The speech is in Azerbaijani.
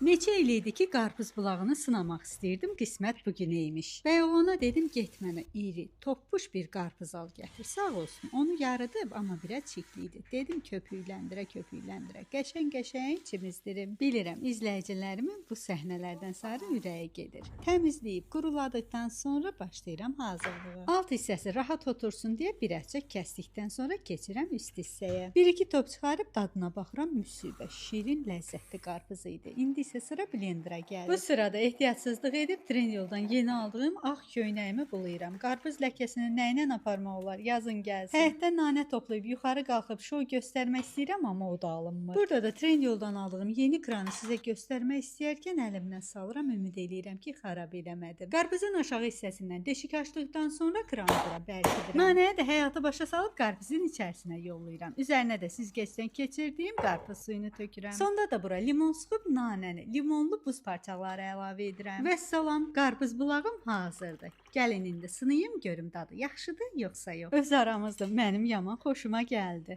Neçə il idi ki, qarpız bulağını sınamaq istəyirdim, qismət bu günə imiş. Və ona dedim, get mənə iri, toppuş bir qarpız al gətir. Sağ olsun, onu yarıdıb, amma biraz çirkli idi. Dedim, köpükləndirə, qəşəng-qəşəng çimizdirim. Bilirəm, izləyicilərimin bu səhnələrdən sonra ürəyi gedir. Təmizləyib, quruladıqdan sonra başlayıram hazırlığa. Alt hissəsi rahat otursun deyə bir əcək kəsdikdən sonra keçirəm üst hissəyə. Bir-iki top çıxarıb dadına baxıram, müsibə, şirin, ləzzətli qarpız idi. İndi isə sıra blendera gəlir. Bu sırada ehtiyatsızlıq edib Trendyoldan yeni aldığım ağ köynəyimi bulayıram. Qarpız ləkəsini nəylə aparmaq olar? Yazın gəlsin. Həyətdən nanə toplayıb yuxarı qalxıb şou göstərmək istəyirəm, amma o da alınmır. Burada da Trendyoldan aldığım yeni kranı sizə göstərmək istəyərkən əlimdən salıram, ümid eləyirəm ki, xarab eləmədim. Qarpızın aşağı hissəsindən deşik açdıqdan sonra kranı bura bərkidirəm. Nanəyə də həyatı başa salıb qarpızın içərisinə yollayıram. Üzərinə də süzgəcdən keçirdiyim qarpız suyunu tökürəm. Sonda da bura limon sıxıb nanəni, limonlu buz parçaları əlavə edirəm. Vəssalam, qarpız bulağım hazırdır. Gəlin indi sınayım görüm dadı yaxşıdır yoxsa yox. Öz aramızda mənim yaman xoşuma gəldi.